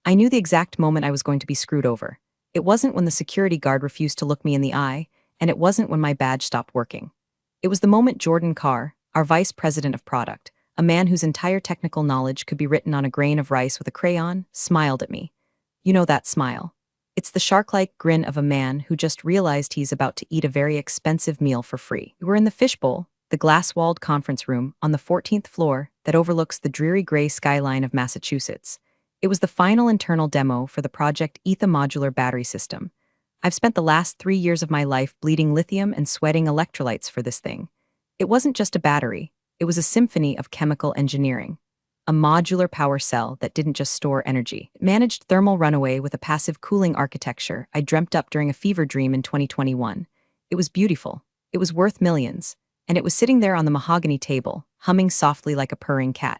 I knew the exact moment I was going to be screwed over. It wasn't when the security guard refused to look me in the eye, and it wasn't when my badge stopped working. It was the moment Jordan Carr, our vice president of product, a man whose entire technical knowledge could be written on a grain of rice with a crayon, smiled at me. You know that smile. It's the shark-like grin of a man who just realized he's about to eat a very expensive meal for free. We were in the fishbowl, the glass-walled conference room on the 14th floor that overlooks the dreary gray skyline of Massachusetts. It was the final internal demo for the Project Etha modular battery system. I've spent the last 3 years of my life bleeding lithium and sweating electrolytes for this thing. It wasn't just a battery, it was a symphony of chemical engineering. A modular power cell that didn't just store energy. It managed thermal runaway with a passive cooling architecture I dreamt up during a fever dream in 2021. It was beautiful. It was worth millions. And it was sitting there on the mahogany table, humming softly like a purring cat.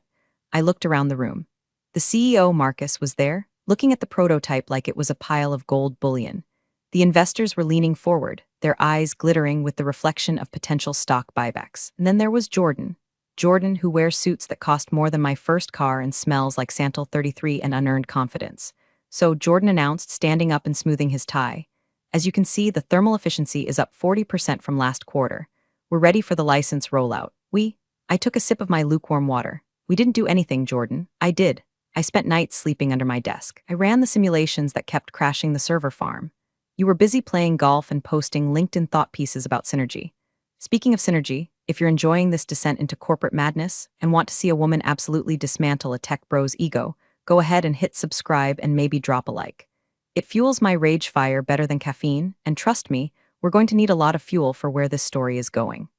I looked around the room. The CEO, Marcus, was there, looking at the prototype like it was a pile of gold bullion. The investors were leaning forward, their eyes glittering with the reflection of potential stock buybacks. And then there was Jordan. Jordan, who wears suits that cost more than my first car and smells like Santal 33 and unearned confidence. So Jordan announced, standing up and smoothing his tie. As you can see, the thermal efficiency is up 40% from last quarter. We're ready for the license rollout. I took a sip of my lukewarm water. We didn't do anything, Jordan. I did. I spent nights sleeping under my desk. I ran the simulations that kept crashing the server farm. You were busy playing golf and posting LinkedIn thought pieces about synergy. Speaking of synergy, if you're enjoying this descent into corporate madness and want to see a woman absolutely dismantle a tech bro's ego, go ahead and hit subscribe and maybe drop a like. It fuels my rage fire better than caffeine, and trust me, we're going to need a lot of fuel for where this story is going.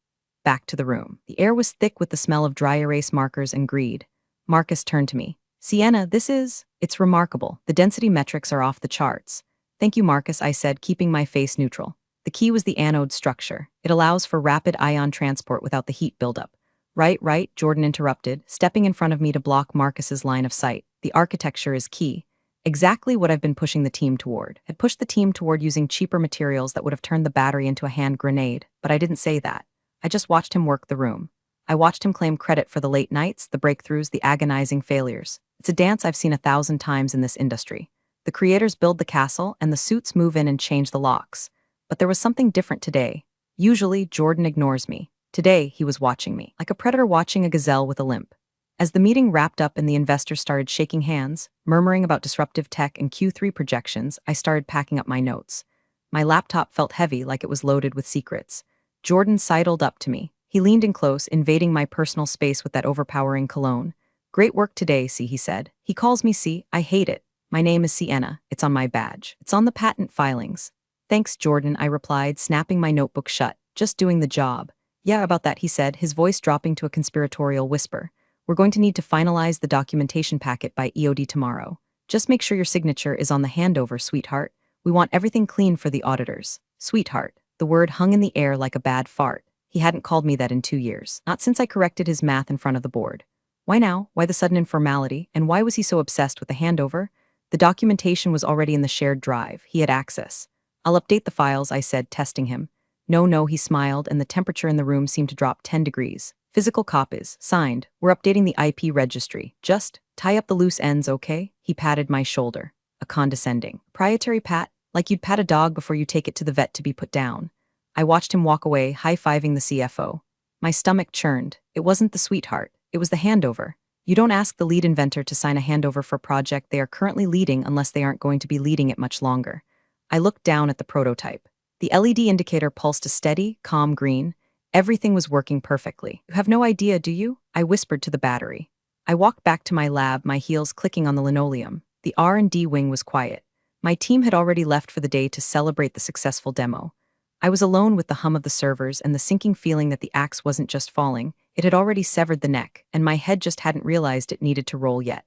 Back to the room. The air was thick with the smell of dry erase markers and greed. Marcus turned to me. Sienna, it's remarkable. The density metrics are off the charts. Thank you, Marcus, I said, keeping my face neutral. The key was the anode structure. It allows for rapid ion transport without the heat buildup. Right, Jordan interrupted, stepping in front of me to block Marcus's line of sight. The architecture is key. Exactly what I've been pushing the team toward. Had pushed the team toward using cheaper materials that would have turned the battery into a hand grenade, but I didn't say that. I just watched him work the room. I watched him claim credit for the late nights, the breakthroughs, the agonizing failures. It's a dance I've seen 1,000 times in this industry. The creators build the castle, and the suits move in and change the locks. But there was something different today. Usually, Jordan ignores me. Today, he was watching me, like a predator watching a gazelle with a limp. As the meeting wrapped up and the investors started shaking hands, murmuring about disruptive tech and Q3 projections, I started packing up my notes. My laptop felt heavy, like it was loaded with secrets. Jordan sidled up to me. He leaned in close, invading my personal space with that overpowering cologne. Great work today, C, he said. He calls me C. I hate it. My name is Sienna. It's on my badge. It's on the patent filings. Thanks, Jordan, I replied, snapping my notebook shut. Just doing the job. Yeah, about that, he said, his voice dropping to a conspiratorial whisper. We're going to need to finalize the documentation packet by EOD tomorrow. Just make sure your signature is on the handover, sweetheart. We want everything clean for the auditors. Sweetheart. The word hung in the air like a bad fart. He hadn't called me that in 2 years. Not since I corrected his math in front of the board. Why now? Why the sudden informality? And why was he so obsessed with the handover? The documentation was already in the shared drive. He had access. I'll update the files, I said, testing him. No, he smiled, and the temperature in the room seemed to drop 10 degrees. Physical copies. Signed. We're updating the IP registry. Just tie up the loose ends, okay? He patted my shoulder. A condescending, proprietary pat, like you'd pat a dog before you take it to the vet to be put down. I watched him walk away, high-fiving the CFO. My stomach churned. It wasn't the sweetheart. It was the handover. You don't ask the lead inventor to sign a handover for a project they are currently leading unless they aren't going to be leading it much longer. I looked down at the prototype. The LED indicator pulsed a steady, calm green. Everything was working perfectly. You have no idea, do you? I whispered to the battery. I walked back to my lab, my heels clicking on the linoleum. The R&D wing was quiet. My team had already left for the day to celebrate the successful demo. I was alone with the hum of the servers and the sinking feeling that the axe wasn't just falling, it had already severed the neck, and my head just hadn't realized it needed to roll yet.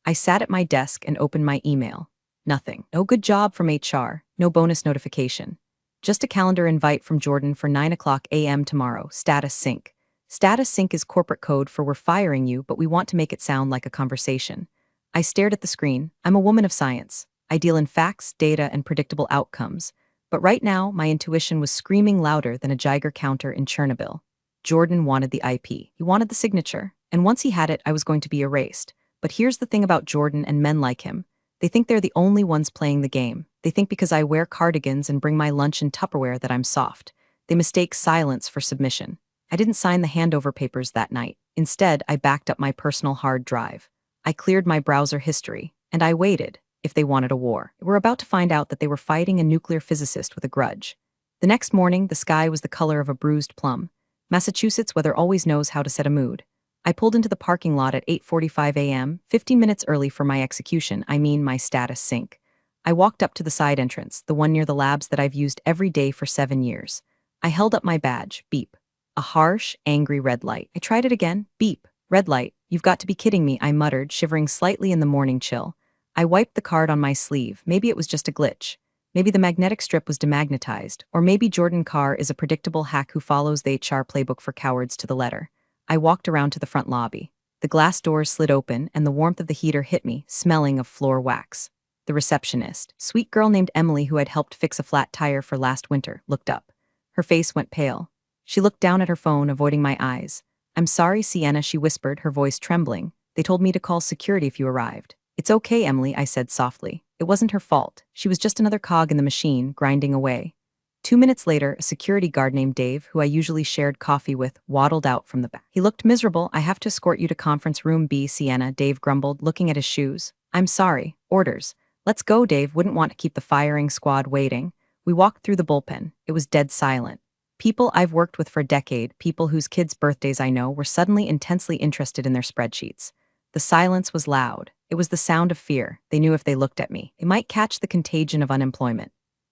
I sat at my desk and opened my email. Nothing. No good job from HR, no bonus notification. Just a calendar invite from Jordan for 9 a.m. tomorrow. Status sync. Status sync is corporate code for we're firing you, but we want to make it sound like a conversation. I stared at the screen. I'm a woman of science. I deal in facts, data, and predictable outcomes. But right now, my intuition was screaming louder than a Geiger counter in Chernobyl. Jordan wanted the IP. He wanted the signature. And once he had it, I was going to be erased. But here's the thing about Jordan and men like him. They think they're the only ones playing the game. They think because I wear cardigans and bring my lunch in Tupperware that I'm soft. They mistake silence for submission. I didn't sign the handover papers that night. Instead, I backed up my personal hard drive. I cleared my browser history, and I waited, if they wanted a war. We're about to find out that they were fighting a nuclear physicist with a grudge. The next morning, the sky was the color of a bruised plum. Massachusetts weather always knows how to set a mood. I pulled into the parking lot at 8:45 a.m., 15 minutes early for my execution, my status sync. I walked up to the side entrance, the one near the labs that I've used every day for 7 years. I held up my badge, beep. A harsh, angry red light. I tried it again, beep. Red light. You've got to be kidding me, I muttered, shivering slightly in the morning chill. I wiped the card on my sleeve. Maybe it was just a glitch. Maybe the magnetic strip was demagnetized, or maybe Jordan Carr is a predictable hack who follows the HR playbook for cowards to the letter. I walked around to the front lobby. The glass doors slid open, and the warmth of the heater hit me, smelling of floor wax. The receptionist, sweet girl named Emily who had helped fix a flat tire for last winter, looked up. Her face went pale. She looked down at her phone, avoiding my eyes. "I'm sorry, Sienna," she whispered, her voice trembling. "They told me to call security if you arrived." "It's okay, Emily," I said softly. It wasn't her fault. She was just another cog in the machine, grinding away. 2 minutes later, a security guard named Dave, who I usually shared coffee with, waddled out from the back. He looked miserable. "I have to escort you to conference room B, Sienna," Dave grumbled, looking at his shoes. "I'm sorry. Orders." "Let's go," Dave wouldn't want to keep the firing squad waiting. We walked through the bullpen. It was dead silent. People I've worked with for a decade, people whose kids' birthdays I know, were suddenly intensely interested in their spreadsheets. The silence was loud. It was the sound of fear. They knew if they looked at me, they might catch the contagion of unemployment.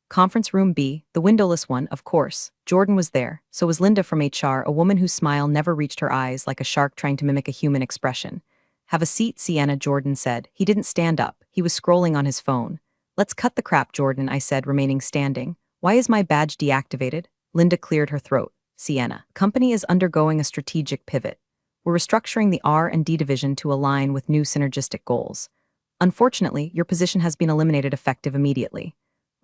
Conference room B, the windowless one, of course. Jordan was there. So was Linda from HR, a woman whose smile never reached her eyes, like a shark trying to mimic a human expression. "Have a seat, Sienna," Jordan said. He didn't stand up. He was scrolling on his phone. "Let's cut the crap, Jordan," I said, remaining standing. "Why is my badge deactivated?" Linda cleared her throat. "Sienna, company is undergoing a strategic pivot. We're restructuring the R&D division to align with new synergistic goals. Unfortunately, your position has been eliminated effective immediately."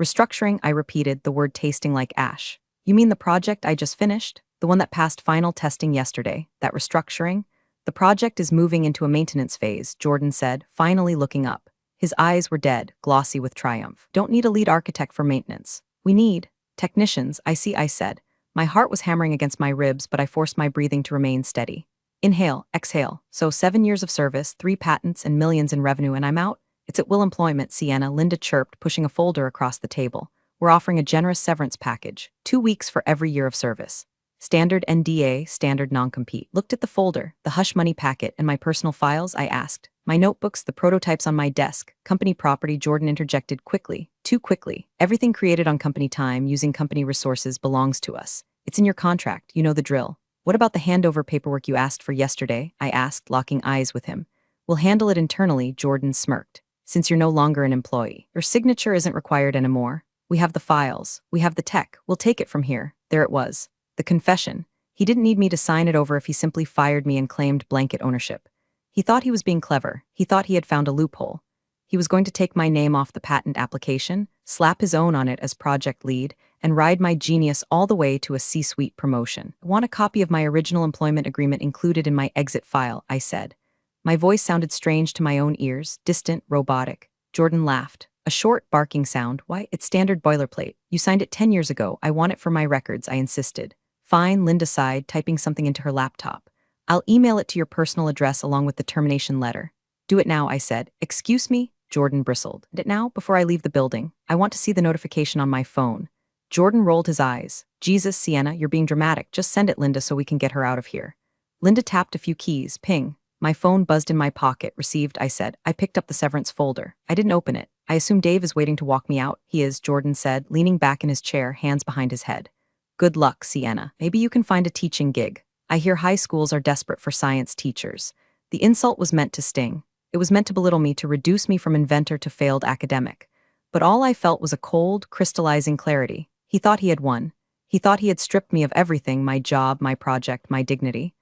"Restructuring," I repeated, the word tasting like ash. "You mean the project I just finished? The one that passed final testing yesterday? That restructuring?" "The project is moving into a maintenance phase," Jordan said, finally looking up. His eyes were dead, glossy with triumph. "Don't need a lead architect for maintenance. We need technicians, I see," I said. My heart was hammering against my ribs, but I forced my breathing to remain steady. "Inhale, exhale. So 7 years of service, 3 patents, and millions in revenue, and I'm out?" "It's at will employment, Sienna," Linda chirped, pushing a folder across the table. "We're offering a generous severance package, 2 weeks for every year of service. Standard NDA, standard non-compete." Looked at the folder, the hush money packet, and my personal files, I asked. "My notebooks, the prototypes on my desk, company property," Jordan interjected quickly. Too quickly. "Everything created on company time, using company resources, belongs to us. It's in your contract, you know the drill." "What about the handover paperwork you asked for yesterday?" I asked, locking eyes with him. "We'll handle it internally," Jordan smirked. "Since you're no longer an employee. Your signature isn't required anymore. We have the files. We have the tech. We'll take it from here." There it was. The confession. He didn't need me to sign it over if he simply fired me and claimed blanket ownership. He thought he was being clever. He thought he had found a loophole. He was going to take my name off the patent application, slap his own on it as project lead, and ride my genius all the way to a C-suite promotion. "I want a copy of my original employment agreement included in my exit file," I said. My voice sounded strange to my own ears, distant, robotic. Jordan laughed. A short, barking sound. "Why, it's standard boilerplate. You signed it 10 years ago. I want it for my records," I insisted. "Fine," Linda sighed, typing something into her laptop. "I'll email it to your personal address along with the termination letter." "Do it now," I said. "Excuse me?" Jordan bristled. "Do it now, before I leave the building. I want to see the notification on my phone." Jordan rolled his eyes. "Jesus, Sienna, you're being dramatic. Just send it, Linda, so we can get her out of here." Linda tapped a few keys. Ping. My phone buzzed in my pocket. "Received," I said. I picked up the severance folder. I didn't open it. "I assume Dave is waiting to walk me out." "He is," Jordan said, leaning back in his chair, hands behind his head. "Good luck, Sienna. Maybe you can find a teaching gig. I hear high schools are desperate for science teachers." The insult was meant to sting. It was meant to belittle me, to reduce me from inventor to failed academic. But all I felt was a cold, crystallizing clarity. He thought he had won. He thought he had stripped me of everything, my job, my project, my dignity.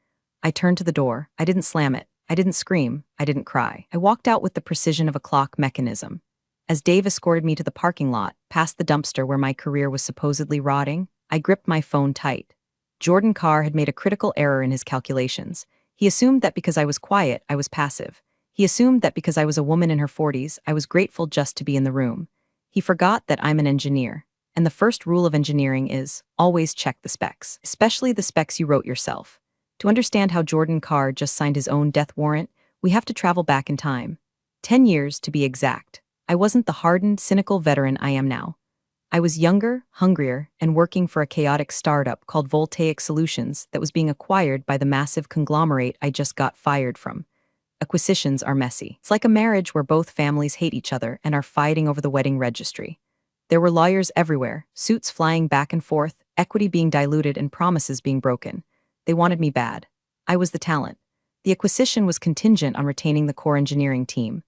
I turned to the door. I didn't slam it. I didn't scream. I didn't cry. I walked out with the precision of a clock mechanism. As Dave escorted me to the parking lot, past the dumpster where my career was supposedly rotting, I gripped my phone tight. Jordan Carr had made a critical error in his calculations. He assumed that because I was quiet, I was passive. He assumed that because I was a woman in her 40s, I was grateful just to be in the room. He forgot that I'm an engineer. And the first rule of engineering is always check the specs, especially the specs you wrote yourself. To understand how Jordan Carr just signed his own death warrant, we have to travel back in time. 10 years to be exact. I wasn't the hardened, cynical veteran I am now. I was younger, hungrier, and working for a chaotic startup called Voltaic Solutions that was being acquired by the massive conglomerate I just got fired from. Acquisitions are messy. It's like a marriage where both families hate each other and are fighting over the wedding registry. There were lawyers everywhere, suits flying back and forth, equity being diluted and promises being broken. They wanted me bad. I was the talent. The acquisition was contingent on retaining the core engineering team.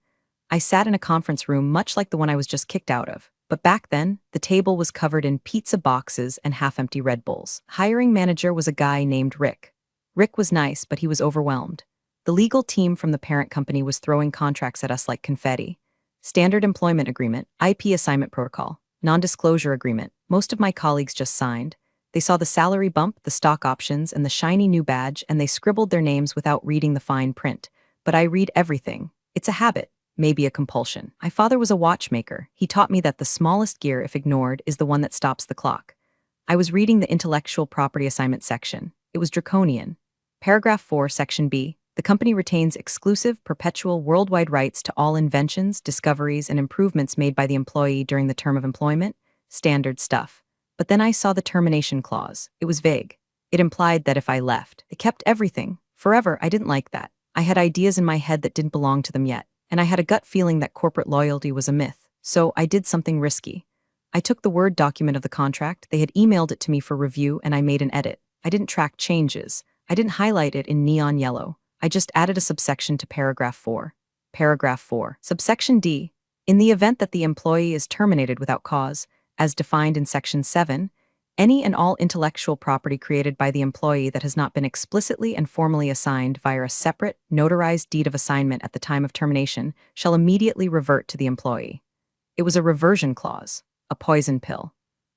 I sat in a conference room much like the one I was just kicked out of. But back then, the table was covered in pizza boxes and half-empty Red Bulls. Hiring manager was a guy named Rick. Rick was nice, but he was overwhelmed. The legal team from the parent company was throwing contracts at us like confetti. Standard employment agreement, IP assignment protocol, non-disclosure agreement. Most of my colleagues just signed. They saw the salary bump, the stock options, and the shiny new badge, and they scribbled their names without reading the fine print. But I read everything. It's a habit. Maybe a compulsion. My father was a watchmaker. He taught me that the smallest gear, if ignored, is the one that stops the clock. I was reading the intellectual property assignment section. It was draconian. Paragraph 4, Section B. The company retains exclusive, perpetual, worldwide rights to all inventions, discoveries, and improvements made by the employee during the term of employment. Standard stuff. But then I saw the termination clause. It was vague. It implied that if I left, they kept everything. Forever. I didn't like that. I had ideas in my head that didn't belong to them yet. And I had a gut feeling that corporate loyalty was a myth, so I did something risky. I took the Word document of the contract, they had emailed it to me for review, and I made an edit. I didn't track changes. I didn't highlight it in neon yellow. I just added a subsection to paragraph 4. Paragraph 4. Subsection D. In the event that the employee is terminated without cause, as defined in Section 7, any and all intellectual property created by the employee that has not been explicitly and formally assigned via a separate, notarized deed of assignment at the time of termination shall immediately revert to the employee. It was a reversion clause, a poison pill.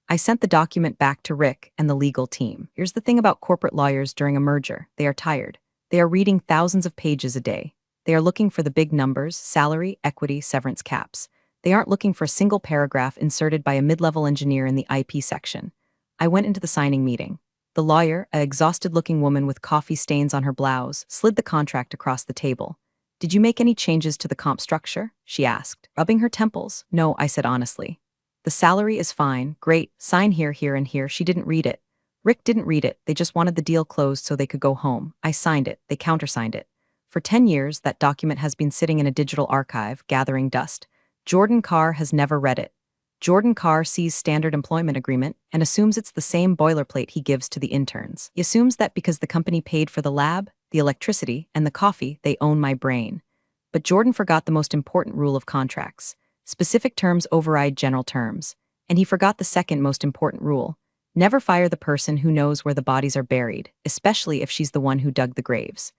I sent the document back to Rick and the legal team. Here's the thing about corporate lawyers during a merger. They are tired. They are reading thousands of pages a day. They are looking for the big numbers, salary, equity, severance caps. They aren't looking for a single paragraph inserted by a mid-level engineer in the IP section. I went into the signing meeting. The lawyer, an exhausted-looking woman with coffee stains on her blouse, slid the contract across the table. "Did you make any changes to the comp structure?" she asked, rubbing her temples. "No," I said honestly. "The salary is fine, great, sign here, here, and here." She didn't read it. Rick didn't read it. They just wanted the deal closed so they could go home. I signed it. They countersigned it. For 10 years, that document has been sitting in a digital archive, gathering dust. Jordan Carr has never read it. Jordan Carr sees standard employment agreement and assumes it's the same boilerplate he gives to the interns. He assumes that because the company paid for the lab, the electricity, and the coffee, they own my brain. But Jordan forgot the most important rule of contracts. Specific terms override general terms. And he forgot the second most important rule. Never fire the person who knows where the bodies are buried, especially if she's the one who dug the graves.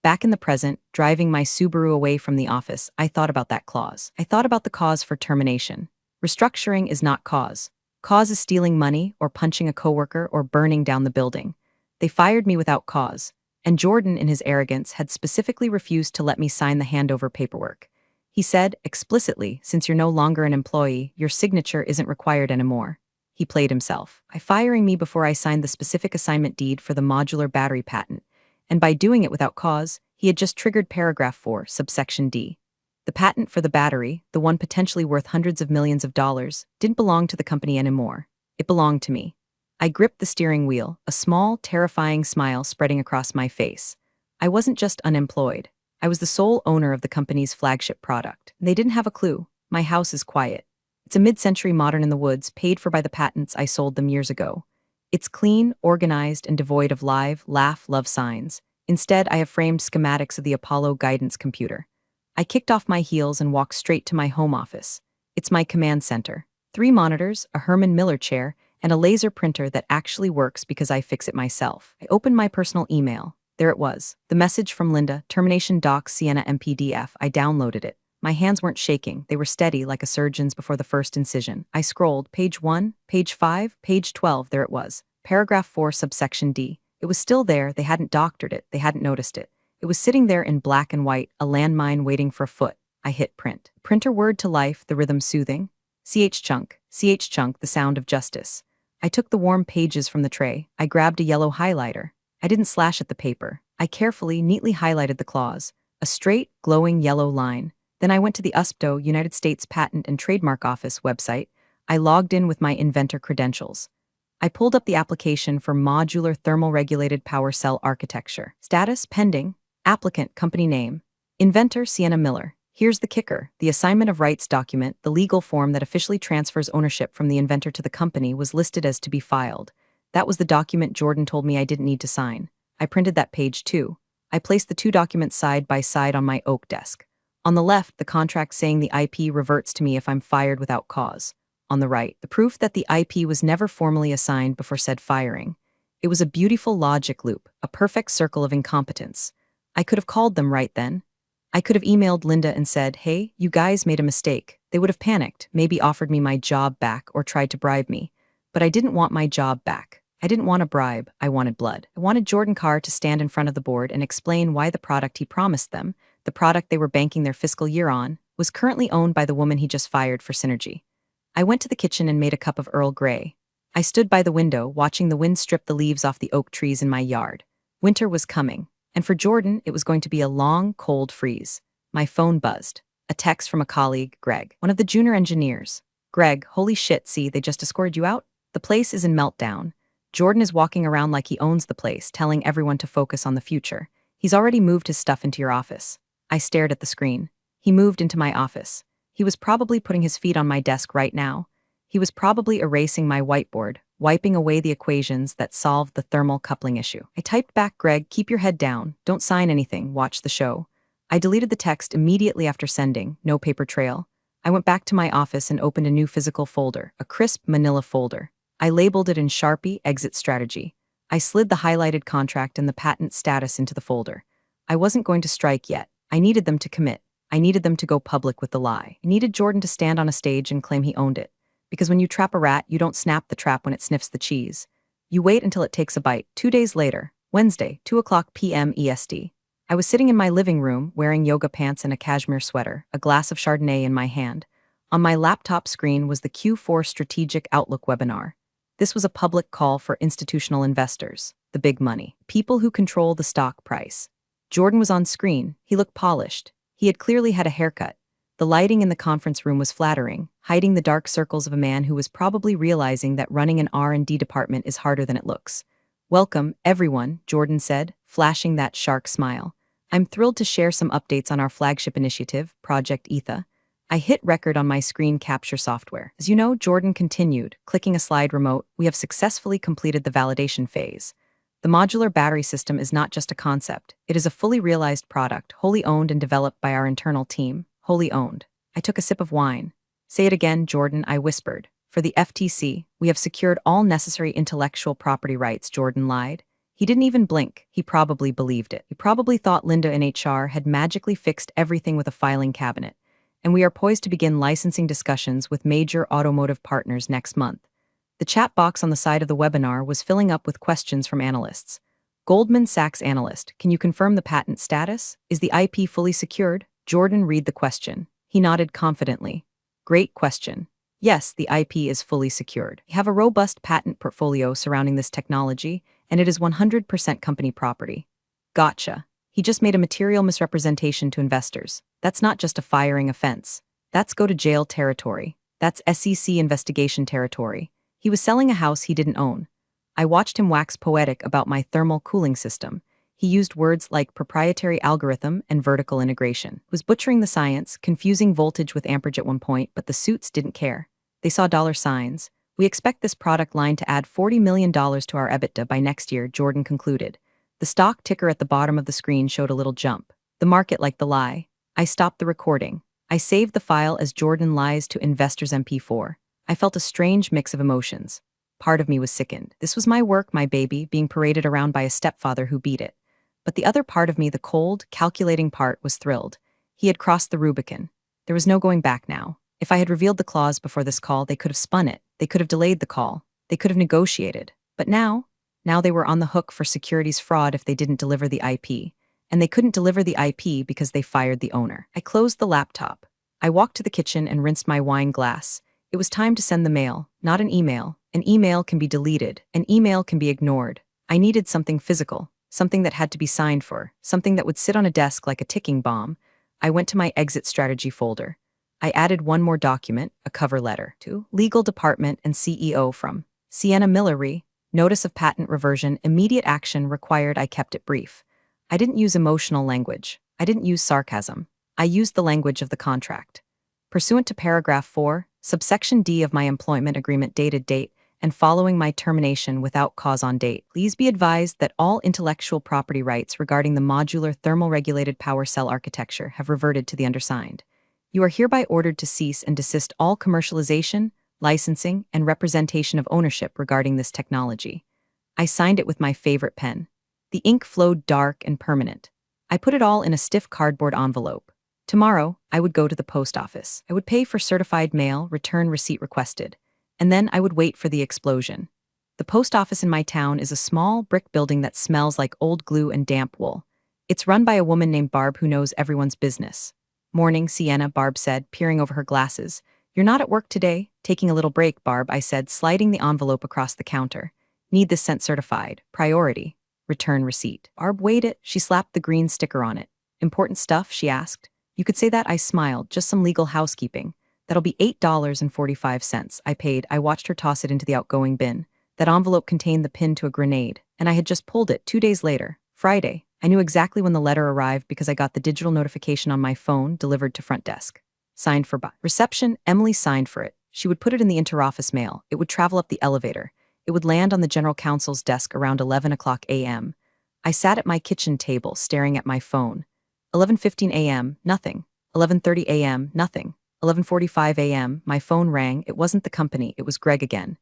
Back in the present, driving my Subaru away from the office, I thought about that clause. I thought about the cause for termination. Restructuring is not cause. Cause is stealing money, or punching a coworker, or burning down the building. They fired me without cause, and Jordan, in his arrogance, had specifically refused to let me sign the handover paperwork. He said, explicitly, since you're no longer an employee, your signature isn't required anymore. He played himself. By firing me before I signed the specific assignment deed for the modular battery patent, and by doing it without cause, he had just triggered paragraph 4, subsection D. The patent for the battery, the one potentially worth hundreds of millions of dollars, didn't belong to the company anymore. It belonged to me. I gripped the steering wheel, a small, terrifying smile spreading across my face. I wasn't just unemployed. I was the sole owner of the company's flagship product. They didn't have a clue. My house is quiet. It's a mid-century modern in the woods, paid for by the patents I sold them years ago. It's clean, organized, and devoid of live, laugh, love signs. Instead, I have framed schematics of the Apollo guidance computer. I kicked off my heels and walked straight to my home office. It's my command center. 3 monitors, a Herman Miller chair, and a laser printer that actually works because I fix it myself. I opened my personal email. There it was. The message from Linda, termination docs Sienna MPDF. I downloaded it. My hands weren't shaking. They were steady like a surgeon's before the first incision. I scrolled. Page 1, page 5, page 12. There it was. Paragraph 4, subsection D. It was still there. They hadn't doctored it. They hadn't noticed it. It was sitting there in black and white, a landmine waiting for a foot. I hit print. Printer word to life, the rhythm soothing. CH chunk, the sound of justice. I took the warm pages from the tray. I grabbed a yellow highlighter. I didn't slash at the paper. I carefully, neatly highlighted the clause. A straight, glowing yellow line. Then I went to the USPTO, United States Patent and Trademark Office website. I logged in with my inventor credentials. I pulled up the application for modular thermal regulated power cell architecture. Status pending. Applicant company name. Inventor Sienna Miller. Here's the kicker. The assignment of rights document, the legal form that officially transfers ownership from the inventor to the company, was listed as to be filed. That was the document Jordan told me I didn't need to sign. I printed that page too. I placed the two documents side by side on my oak desk. On the left, the contract saying the IP reverts to me if I'm fired without cause. On the right, the proof that the IP was never formally assigned before said firing. It was a beautiful logic loop, a perfect circle of incompetence. I could have called them right then. I could have emailed Linda and said, "Hey, you guys made a mistake." They would have panicked, maybe offered me my job back or tried to bribe me. But I didn't want my job back. I didn't want a bribe, I wanted blood. I wanted Jordan Carr to stand in front of the board and explain why the product he promised them, the product they were banking their fiscal year on, was currently owned by the woman he just fired for Synergy. I went to the kitchen and made a cup of Earl Grey. I stood by the window, watching the wind strip the leaves off the oak trees in my yard. Winter was coming, and for Jordan, it was going to be a long, cold freeze. My phone buzzed. A text from a colleague, Greg, one of the junior engineers. "Greg, holy shit, see, they just escorted you out? The place is in meltdown. Jordan is walking around like he owns the place, telling everyone to focus on the future. He's already moved his stuff into your office." I stared at the screen. He moved into my office. He was probably putting his feet on my desk right now. He was probably erasing my whiteboard, wiping away the equations that solved the thermal coupling issue. I typed back, "Greg, keep your head down. Don't sign anything. Watch the show." I deleted the text immediately after sending, no paper trail. I went back to my office and opened a new physical folder, a crisp manila folder. I labeled it in Sharpie, Exit Strategy. I slid the highlighted contract and the patent status into the folder. I wasn't going to strike yet. I needed them to commit. I needed them to go public with the lie. I needed Jordan to stand on a stage and claim he owned it. Because when you trap a rat, you don't snap the trap when it sniffs the cheese. You wait until it takes a bite. 2 days later, Wednesday, 2:00 p.m. EST. I was sitting in my living room, wearing yoga pants and a cashmere sweater, a glass of Chardonnay in my hand. On my laptop screen was the Q4 Strategic Outlook webinar. This was a public call for institutional investors, the big money, people who control the stock price. Jordan was on screen. He looked polished. He had clearly had a haircut. The lighting in the conference room was flattering, hiding the dark circles of a man who was probably realizing that running an R&D department is harder than it looks. "Welcome, everyone," Jordan said, flashing that shark smile. "I'm thrilled to share some updates on our flagship initiative, Project ETHA." I hit record on my screen capture software. As you know, Jordan continued, clicking a slide remote, "We have successfully completed the validation phase. The modular battery system is not just a concept. It is a fully realized product, wholly owned and developed by our internal team. Wholly owned." I took a sip of wine. "Say it again, Jordan," I whispered. "For the FTC, we have secured all necessary intellectual property rights," Jordan lied. He didn't even blink. He probably believed it. He probably thought Linda in HR had magically fixed everything with a filing cabinet. "And we are poised to begin licensing discussions with major automotive partners next month." The chat box on the side of the webinar was filling up with questions from analysts. Goldman Sachs analyst, "Can you confirm the patent status? Is the IP fully secured?" Jordan read the question. He nodded confidently. "Great question. Yes, the IP is fully secured. We have a robust patent portfolio surrounding this technology, and it is 100% company property." Gotcha. He just made a material misrepresentation to investors. That's not just a firing offense. That's go to jail territory. That's SEC investigation territory. He was selling a house he didn't own. I watched him wax poetic about my thermal cooling system. He used words like proprietary algorithm and vertical integration. Was butchering the science, confusing voltage with amperage at one point, but the suits didn't care. They saw dollar signs. "We expect this product line to add $40 million to our EBITDA by next year," Jordan concluded. The stock ticker at the bottom of the screen showed a little jump. The market liked the lie. I stopped the recording. I saved the file as Jordan lies to investors MP4. I felt a strange mix of emotions. Part of me was sickened. This was my work, my baby, being paraded around by a stepfather who beat it. But the other part of me, the cold, calculating part, was thrilled. He had crossed the Rubicon. There was no going back now. If I had revealed the clause before this call, they could have spun it. They could have delayed the call. They could have negotiated. But now they were on the hook for securities fraud if they didn't deliver the IP. and they couldn't deliver the IP because they fired the owner. I closed the laptop. I walked to the kitchen and rinsed my wine glass. It was time to send the mail, not an email. An email can be deleted. An email can be ignored. I needed something physical, something that had to be signed for, something that would sit on a desk like a ticking bomb. I went to my exit strategy folder. I added one more document, a cover letter, to Legal Department and CEO from Sienna Millery. Notice of patent reversion, immediate action required. I kept it brief. I didn't use emotional language. I didn't use sarcasm. I used the language of the contract. Pursuant to paragraph 4, subsection D of my employment agreement dated date, and following my termination without cause on date, please be advised that all intellectual property rights regarding the modular thermal regulated power cell architecture have reverted to the undersigned. You are hereby ordered to cease and desist all commercialization, licensing, and representation of ownership regarding this technology. I signed it with my favorite pen. The ink flowed dark and permanent. I put it all in a stiff cardboard envelope. Tomorrow, I would go to the post office. I would pay for certified mail, return receipt requested, and then I would wait for the explosion. The post office in my town is a small brick building that smells like old glue and damp wool. It's run by a woman named Barb who knows everyone's business. Morning, Sienna, Barb said, peering over her glasses. You're not at work today? Taking a little break, Barb, I said, sliding the envelope across the counter. Need this sent certified. Priority. Return receipt. Barb weighed it. She slapped the green sticker on it. Important stuff? She asked. You could say that. I smiled. Just some legal housekeeping. That'll be $8.45. I paid. I watched her toss it into the outgoing bin. That envelope contained the pin to a grenade, and I had just pulled it 2 days later, Friday. I knew exactly when the letter arrived because I got the digital notification on my phone delivered to front desk. Signed for by reception. Emily signed for it. She would put it in the interoffice mail. It would travel up the elevator. It would land on the general counsel's desk around 11 o'clock a.m. I sat at my kitchen table staring at my phone. 11:15 a.m., nothing. 11:30 a.m., nothing. 11:45 a.m., my phone rang. It wasn't the company, it was Greg again.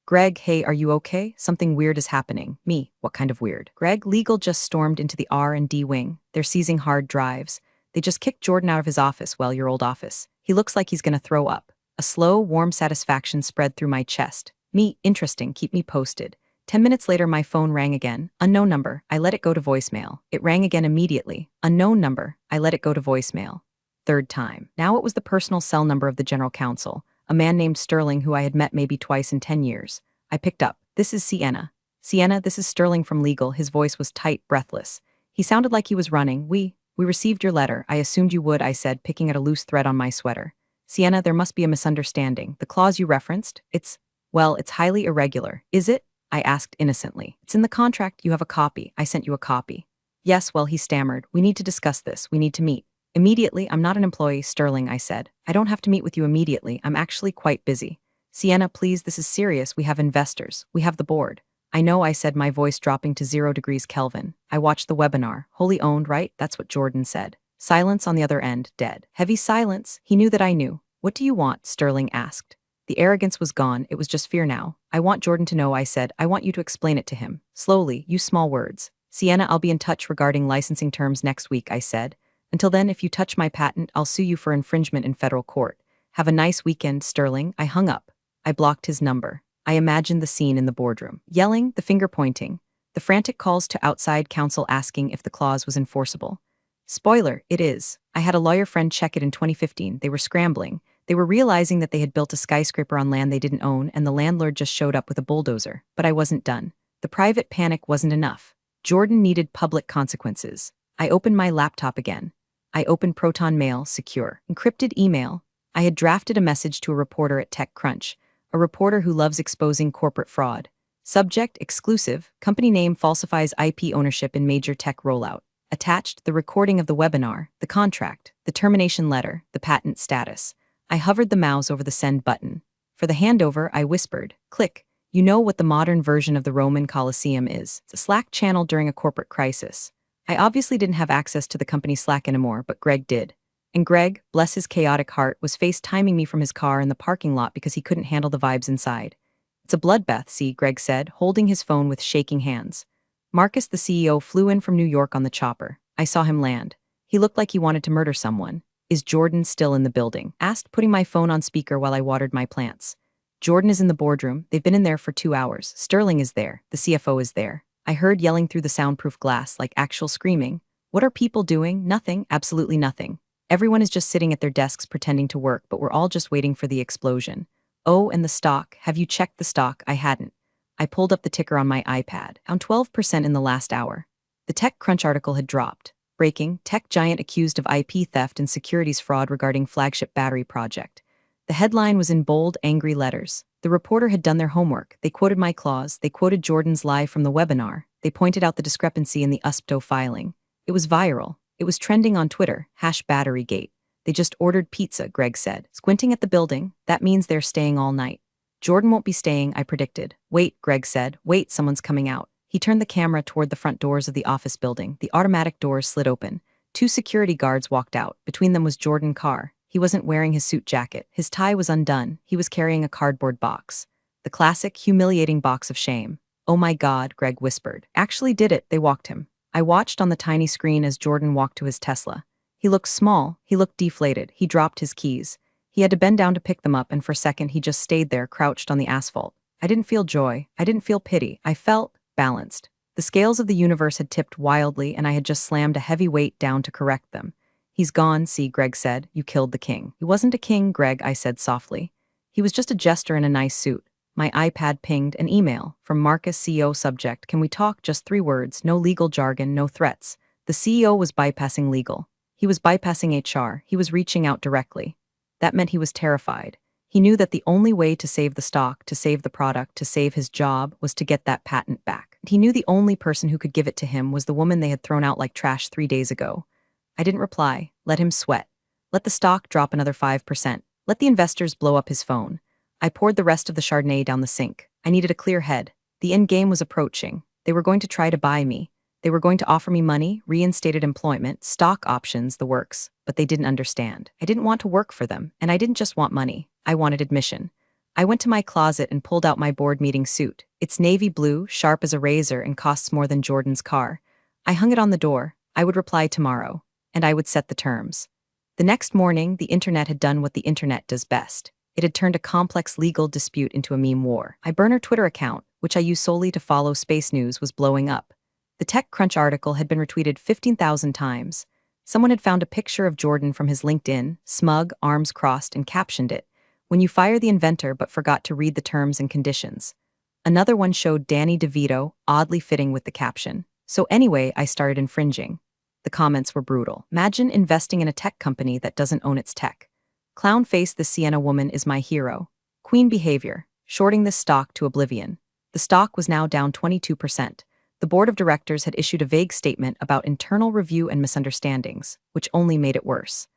Greg, hey, are you okay? Something weird is happening. Me, what kind of weird? Greg, legal just stormed into the R&D wing. They're seizing hard drives. They just kicked Jordan out of his office, well, your old office. He looks like he's gonna throw up. A slow, warm satisfaction spread through my chest. Me, interesting, keep me posted. 10 minutes later, my phone rang again. Unknown number. I let it go to voicemail. It rang again immediately. Unknown number. I let it go to voicemail. Third time. Now it was the personal cell number of the general counsel, a man named Sterling who I had met maybe twice in 10 years. I picked up. This is Sienna. Sienna, this is Sterling from legal. His voice was tight, breathless. He sounded like he was running. We received your letter. I assumed you would, I said, picking at a loose thread on my sweater. Sienna, there must be a misunderstanding. The clause you referenced, it's highly irregular. Is it? I asked innocently. It's in the contract. You have a copy. I sent you a copy. Yes, well, he stammered. We need to discuss this. We need to meet. Immediately. I'm not an employee, Sterling, I said. I don't have to meet with you immediately. I'm actually quite busy. Sienna, please, this is serious. We have investors. We have the board. I know, I said, my voice dropping to 0 degrees Kelvin. I watched the webinar. Wholly owned, right? That's what Jordan said. Silence on the other end, dead. Heavy silence. He knew that I knew. What do you want? Sterling asked. The arrogance was gone. It was just fear now. I want Jordan to know, I said. I want you to explain it to him. Slowly, use small words. Sienna, I'll be in touch regarding licensing terms next week, I said. Until then, if you touch my patent, I'll sue you for infringement in federal court. Have a nice weekend, Sterling. I hung up. I blocked his number. I imagined the scene in the boardroom. Yelling, the finger pointing. The frantic calls to outside counsel asking if the clause was enforceable. Spoiler, it is. I had a lawyer friend check it in 2015. They were scrambling. They were realizing that they had built a skyscraper on land they didn't own, and the landlord just showed up with a bulldozer. But I wasn't done. The private panic wasn't enough. Jordan needed public consequences. I opened my laptop again. I opened Proton Mail, secure. Encrypted email. I had drafted a message to a reporter at TechCrunch, a reporter who loves exposing corporate fraud. Subject, exclusive, company name falsifies IP ownership in major tech rollout. Attached, the recording of the webinar, the contract, the termination letter, the patent status. I hovered the mouse over the send button. For the handover, I whispered, click. You know what the modern version of the Roman Colosseum is. It's a Slack channel during a corporate crisis. I obviously didn't have access to the company Slack anymore, but Greg did. And Greg, bless his chaotic heart, was FaceTiming me from his car in the parking lot because he couldn't handle the vibes inside. It's a bloodbath, see, Greg said, holding his phone with shaking hands. Marcus, the CEO, flew in from New York on the chopper. I saw him land. He looked like he wanted to murder someone. Is Jordan still in the building? Asked, putting my phone on speaker while I watered my plants. Jordan is in the boardroom. They've been in there for 2 hours. Sterling is there. The CFO is there. I heard yelling through the soundproof glass like actual screaming. What are people doing? Nothing, absolutely nothing. Everyone is just sitting at their desks pretending to work, but we're all just waiting for the explosion. Oh, and the stock. Have you checked the stock? I hadn't. I pulled up the ticker on my iPad. Down 12% in the last hour. The TechCrunch article had dropped. Breaking, tech giant accused of IP theft and securities fraud regarding flagship battery project. The headline was in bold, angry letters. The reporter had done their homework. They quoted my clause. They quoted Jordan's lie from the webinar. They pointed out the discrepancy in the USPTO filing. It was viral. It was trending on Twitter, #BatteryGate. They just ordered pizza, Greg said. Squinting at the building, that means they're staying all night. Jordan won't be staying, I predicted. Wait, Greg said. Wait, someone's coming out. He turned the camera toward the front doors of the office building. The automatic doors slid open. 2 security guards walked out. Between them was Jordan Carr. He wasn't wearing his suit jacket. His tie was undone. He was carrying a cardboard box. The classic, humiliating box of shame. Oh my God, Greg whispered. Actually did it, they walked him. I watched on the tiny screen as Jordan walked to his Tesla. He looked small, he looked deflated, he dropped his keys. He had to bend down to pick them up, and for a second he just stayed there, crouched on the asphalt. I didn't feel joy, I didn't feel pity, I felt balanced. The scales of the universe had tipped wildly, and I had just slammed a heavy weight down to correct them. He's gone, see, Greg said. You killed the king. He wasn't a king, Greg, I said softly. He was just a jester in a nice suit. My iPad pinged an email from Marcus, CEO. Subject, can we talk? Just 3 words, no legal jargon, no threats. The CEO was bypassing legal. He was bypassing HR. He was reaching out directly. That meant he was terrified. He knew that the only way to save the stock, to save the product, to save his job was to get that patent back. He knew the only person who could give it to him was the woman they had thrown out like trash 3 days ago. I didn't reply. Let him sweat. Let the stock drop another 5%. Let the investors blow up his phone. I poured the rest of the Chardonnay down the sink. I needed a clear head. The end game was approaching. They were going to try to buy me. They were going to offer me money, reinstated employment, stock options, the works, but they didn't understand. I didn't want to work for them, and I didn't just want money. I wanted admission. I went to my closet and pulled out my board meeting suit. It's navy blue, sharp as a razor, and costs more than Jordan's car. I hung it on the door. I would reply tomorrow, and I would set the terms. The next morning, the internet had done what the internet does best. It had turned a complex legal dispute into a meme war. My burner Twitter account, which I use solely to follow space news, was blowing up. The TechCrunch article had been retweeted 15,000 times. Someone had found a picture of Jordan from his LinkedIn, smug, arms crossed, and captioned it, "When you fire the inventor but forgot to read the terms and conditions." Another one showed Danny DeVito, oddly fitting with the caption. So anyway, I started infringing. The comments were brutal. Imagine investing in a tech company that doesn't own its tech. Clown face, the Sienna woman is my hero. Queen behavior, shorting this stock to oblivion. The stock was now down 22%. The board of directors had issued a vague statement about internal review and misunderstandings, which only made it worse.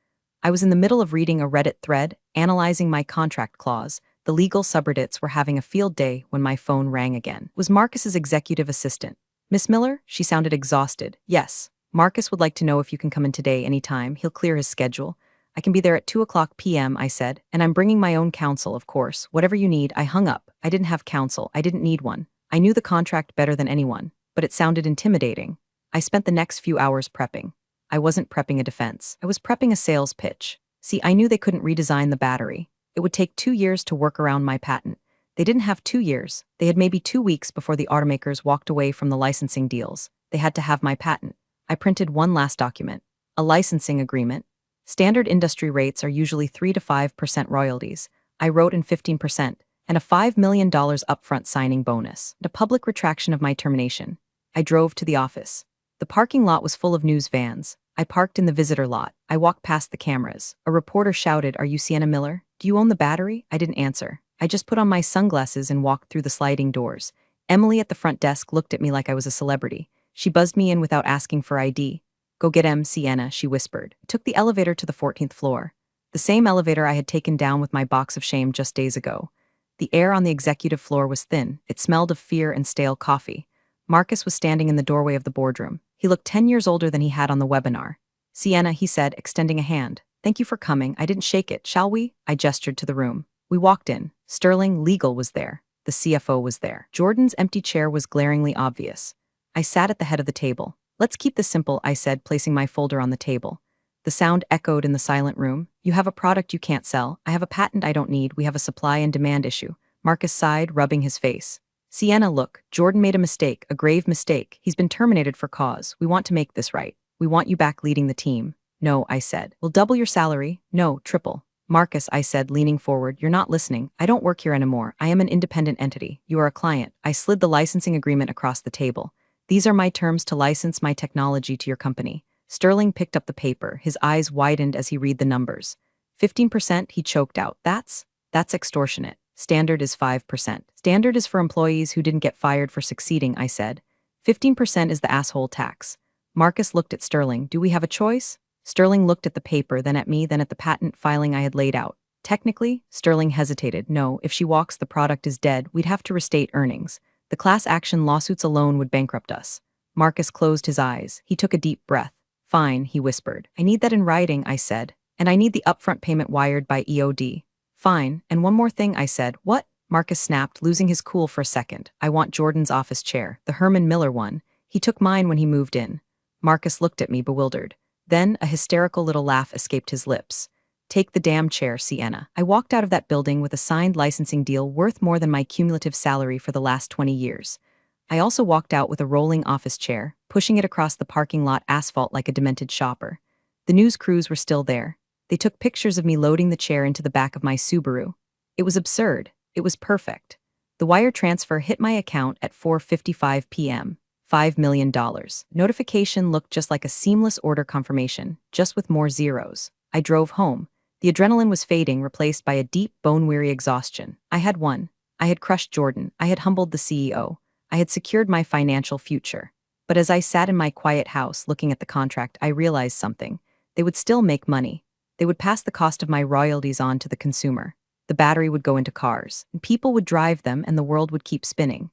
I was in the middle of reading a Reddit thread, analyzing my contract clause. The legal subreddits were having a field day when my phone rang again. It was Marcus's executive assistant. Miss Miller? She sounded exhausted. Yes. Marcus would like to know if you can come in today anytime. He'll clear his schedule. I can be there at 2:00 p.m., I said, and I'm bringing my own counsel, of course. Whatever you need. I hung up. I didn't have counsel. I didn't need one. I knew the contract better than anyone, but it sounded intimidating. I spent the next few hours prepping. I wasn't prepping a defense. I was prepping a sales pitch. See, I knew they couldn't redesign the battery. It would take 2 years to work around my patent. They didn't have 2 years. They had maybe 2 weeks before the automakers walked away from the licensing deals. They had to have my patent. I printed one last document. A licensing agreement. Standard industry rates are usually 3 to 5% royalties. I wrote in 15%, and a $5 million upfront signing bonus. A public retraction of my termination. I drove to the office. The parking lot was full of news vans. I parked in the visitor lot. I walked past the cameras. A reporter shouted, "Are you Sienna Miller? Do you own the battery?" I didn't answer. I just put on my sunglasses and walked through the sliding doors. Emily at the front desk looked at me like I was a celebrity. She buzzed me in without asking for ID. "Go get Sienna," she whispered. I took the elevator to the 14th floor. The same elevator I had taken down with my box of shame just days ago. The air on the executive floor was thin. It smelled of fear and stale coffee. Marcus was standing in the doorway of the boardroom. He looked 10 years older than he had on the webinar. "Sienna," he said, extending a hand. "Thank you for coming." I didn't shake it. "Shall we?" I gestured to the room. We walked in. Sterling Legal was there. The CFO was there. Jordan's empty chair was glaringly obvious. I sat at the head of the table. "Let's keep this simple," I said, placing my folder on the table. The sound echoed in the silent room. "You have a product you can't sell. I have a patent I don't need. We have a supply and demand issue." Marcus sighed, rubbing his face. "Sienna, look, Jordan made a mistake, a grave mistake. He's been terminated for cause. We want to make this right." We want you back leading the team. No, I said. We'll double your salary. No, triple. Marcus, I said, leaning forward, you're not listening. I don't work here anymore. I am an independent entity. You are a client. I slid the licensing agreement across the table. These are my terms to license my technology to your company. Sterling picked up the paper, his eyes widened as he read the numbers. 15%, he choked out. That's extortionate. Standard is 5%. Standard is for employees who didn't get fired for succeeding, I said. 15% is the asshole tax. Marcus looked at Sterling. Do we have a choice? Sterling looked at the paper, then at me, then at the patent filing I had laid out. Technically, Sterling hesitated. No, if she walks, the product is dead. We'd have to restate earnings. The class action lawsuits alone would bankrupt us. Marcus closed his eyes. He took a deep breath. Fine, he whispered. I need that in writing, I said. And I need the upfront payment wired by EOD. Fine, and one more thing, I said. What? Marcus snapped, losing his cool for a second. I want Jordan's office chair, the Herman Miller one. He took mine when he moved in. Marcus looked at me, bewildered. Then a hysterical little laugh escaped his lips. Take the damn chair, Sienna. I walked out of that building with a signed licensing deal worth more than my cumulative salary for the last 20 years. I also walked out with a rolling office chair, pushing it across the parking lot asphalt like a demented shopper. The news crews were still there. They took pictures of me loading the chair into the back of my Subaru. It was absurd. It was perfect. The wire transfer hit my account at 4:55 p.m. $5 million. Notification looked just like a seamless order confirmation, just with more zeros. I drove home. The adrenaline was fading, replaced by a deep, bone-weary exhaustion. I had won. I had crushed Jordan. I had humbled the CEO. I had secured my financial future. But as I sat in my quiet house looking at the contract, I realized something. They would still make money. They would pass the cost of my royalties on to the consumer. The battery would go into cars, and people would drive them, and the world would keep spinning.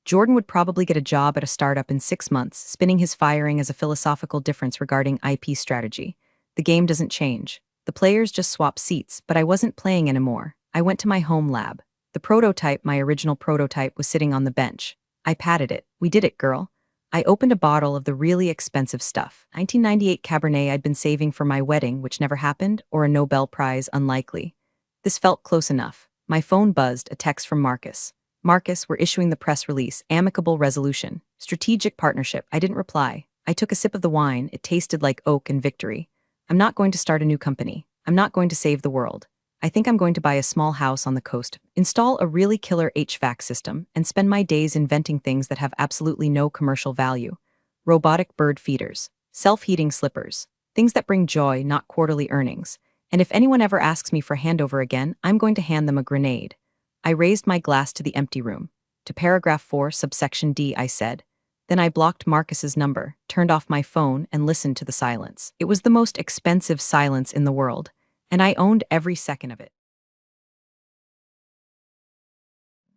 Jordan would probably get a job at a startup in 6 months, spinning his firing as a philosophical difference regarding IP strategy. The game doesn't change. The players just swap seats, but I wasn't playing anymore. I went to my home lab. The prototype, my original prototype, was sitting on the bench. I patted it. We did it, girl. I opened a bottle of the really expensive stuff. 1998 Cabernet I'd been saving for my wedding, which never happened, or a Nobel Prize, unlikely. This felt close enough. My phone buzzed, a text from Marcus. Marcus, we're issuing the press release, amicable resolution, strategic partnership. I didn't reply. I took a sip of the wine. It tasted like oak and victory. I'm not going to start a new company. I'm not going to save the world. I think I'm going to buy a small house on the coast, install a really killer HVAC system, and spend my days inventing things that have absolutely no commercial value. Robotic bird feeders, self-heating slippers, things that bring joy, not quarterly earnings. And if anyone ever asks me for handover again, I'm going to hand them a grenade. I raised my glass to the empty room. To paragraph 4, subsection D, I said. Then I blocked Marcus's number, turned off my phone, and listened to the silence. It was the most expensive silence in the world, and I owned every second of it.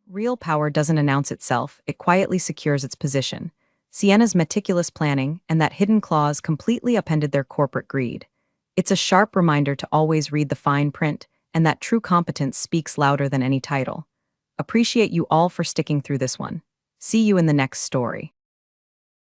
Real power doesn't announce itself, it quietly secures its position. Sienna's meticulous planning and that hidden clause completely upended their corporate greed. It's a sharp reminder to always read the fine print, and that true competence speaks louder than any title. Appreciate you all for sticking through this one. See you in the next story.